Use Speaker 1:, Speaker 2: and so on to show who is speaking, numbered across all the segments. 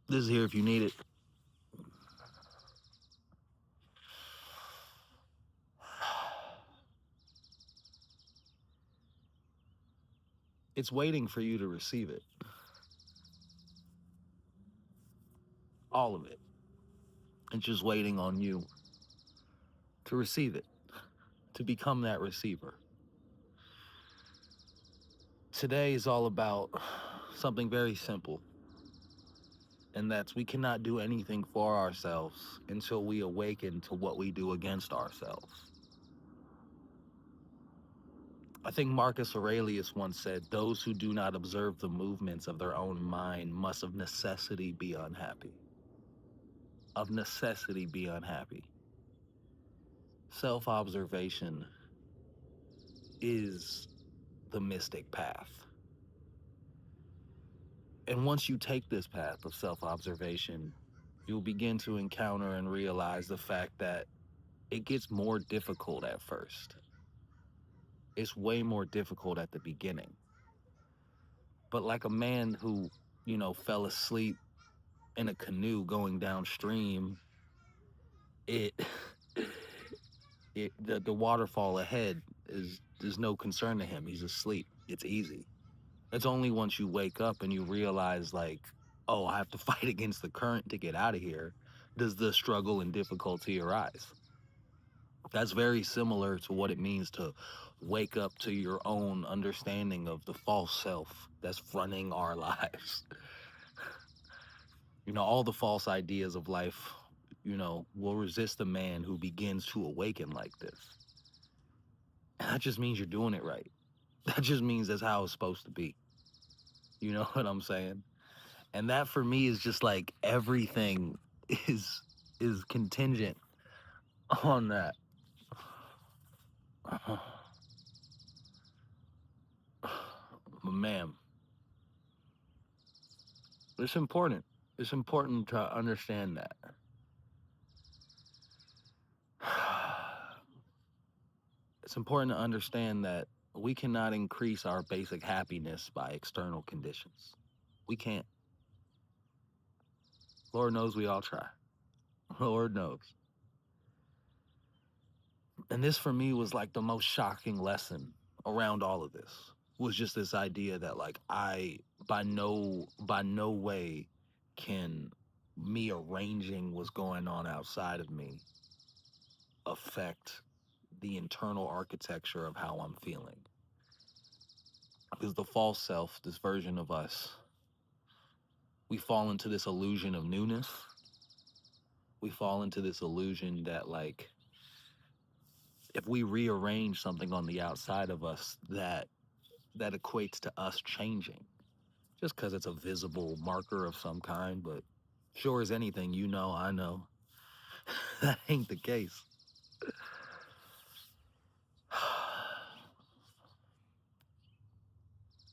Speaker 1: This is here if you need it. It's waiting for you to receive it. All of it. It's just waiting on you to receive it, to become that receiver. Today is all about something very simple, and that's we cannot do anything for ourselves until we awaken to what we do against ourselves. I think Marcus Aurelius once said, "Those who do not observe the movements of their own mind must of necessity be unhappy." Of necessity be unhappy. Self observation is the mystic path. And once you take this path of self observation, you'll begin to encounter and realize the fact that it gets more difficult at first. It's way more difficult at the beginning. But like a man who, fell asleep in a canoe going downstream, it the waterfall ahead is no concern to him. He's asleep. It's easy. It's only once you wake up and you realize, like, oh, I have to fight against the current to get out of here, does the struggle and difficulty arise. That's very similar to what it means to wake up to your own understanding of the false self that's running our lives. All the false ideas of life, will resist the man who begins to awaken like this. And that just means you're doing it right. That just means that's how it's supposed to be. You know what I'm saying? And that for me is just like everything is is contingent on that. Ma'am, it's important. It's important to understand that. It's important to understand that we cannot increase our basic happiness by external conditions. We can't. Lord knows we all try. Lord knows. And this for me was like the most shocking lesson around all of this was just this idea that like I by no way can me arranging what's going on outside of me affect the internal architecture of how I'm feeling. Because the false self, this version of us, we fall into this illusion of newness. We fall into this illusion that like if we rearrange something on the outside of us that equates to us changing just because it's a visible marker of some kind. But sure as anything, I know that ain't the case.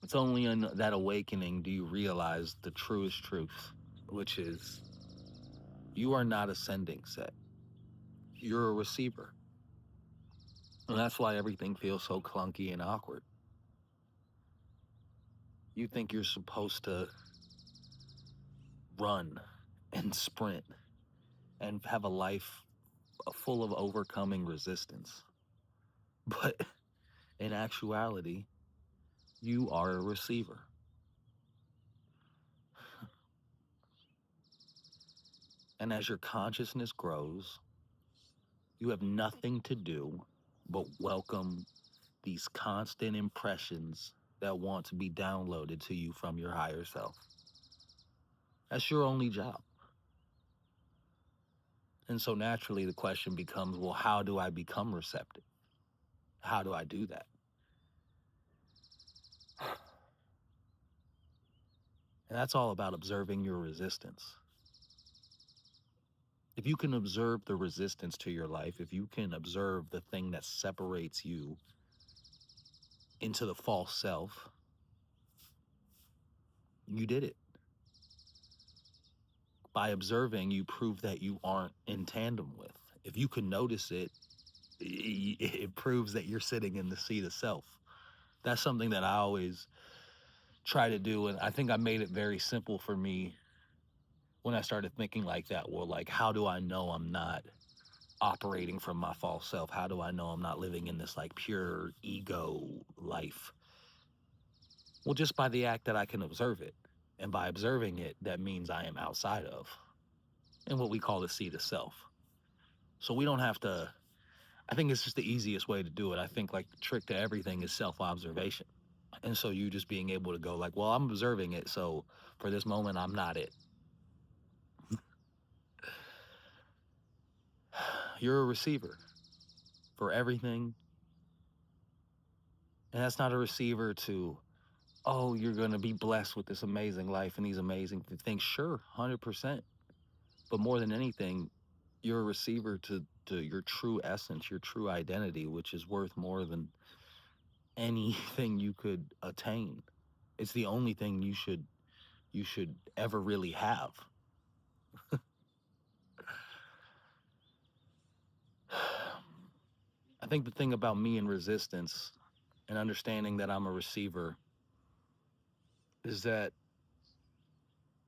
Speaker 1: It's only in that awakening do you realize the truest truth, which is you are not a sending set, you're a receiver. And that's why everything feels so clunky and awkward. You think you're supposed to run and sprint and have a life full of overcoming resistance. But in actuality, you are a receiver. And as your consciousness grows, you have nothing to do but welcome these constant impressions that want to be downloaded to you from your higher self. That's your only job. And so naturally, the question becomes, well, how do I become receptive? How do I do that? And that's all about observing your resistance. If you can observe the resistance to your life, if you can observe the thing that separates you into the false self, you did it. By observing, you prove that you aren't in tandem with. If you can notice it, it proves that you're sitting in the seat of self. That's something that I always try to do. And I think I made it very simple for me when I started thinking like that. Well, like, how do I know I'm not operating from my false self? How do I know I'm not living in this like pure ego life? Well, just by the act that I can observe it. And by observing it, that means I am outside of, and what we call the seat of self. So we don't have to, I think it's just the easiest way to do it. I think like the trick to everything is self observation. And so you just being able to go like, well, I'm observing it. So for this moment, I'm not it. You're a receiver for everything. And that's not a receiver to, oh, you're going to be blessed with this amazing life and these amazing things. Sure, 100%. But more than anything, you're a receiver to your true essence, your true identity, which is worth more than anything you could attain. It's the only thing you should ever really have. I think the thing about me and resistance and understanding that I'm a receiver is that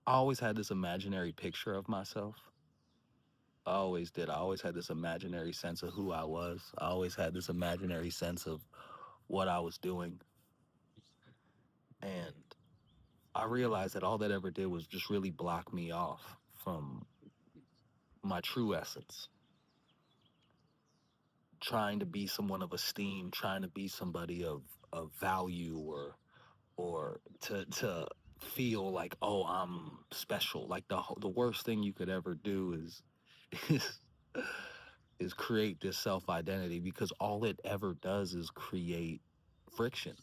Speaker 1: I always had this imaginary picture of myself. I always did. I always had this imaginary sense of who I was. I always had this imaginary sense of what I was doing. And I realized that all that ever did was just really block me off from my true essence. Trying to be someone of esteem, trying to be somebody of value, or to feel like, oh, I'm special. Like the worst thing you could ever do is is create this self identity, because all it ever does is create friction.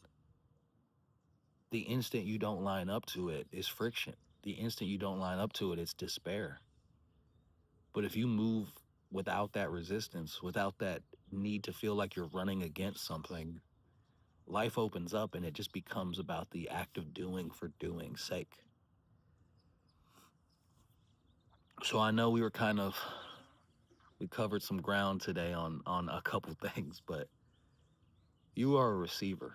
Speaker 1: The instant you don't line up to it is friction. The instant you don't line up to it, it's despair. But if you move without that resistance, without that need to feel like you're running against something, life opens up and it just becomes about the act of doing for doing's sake. So I know we covered some ground today on a couple things, but you are a receiver.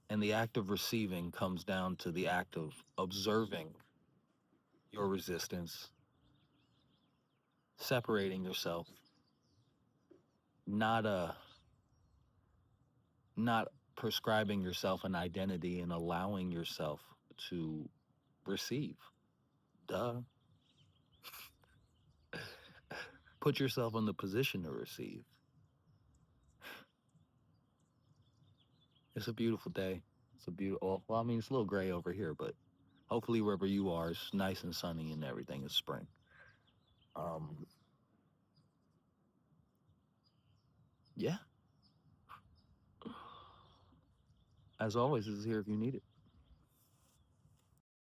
Speaker 1: And the act of receiving comes down to the act of observing your resistance, separating yourself, not not prescribing yourself an identity, and allowing yourself to receive. Duh. Put yourself in the position to receive. It's a beautiful day. It's a beautiful, well, I mean, it's a little gray over here, but hopefully wherever you are, it's nice and sunny and everything is spring. Um, yeah. As always, this is here if you need it.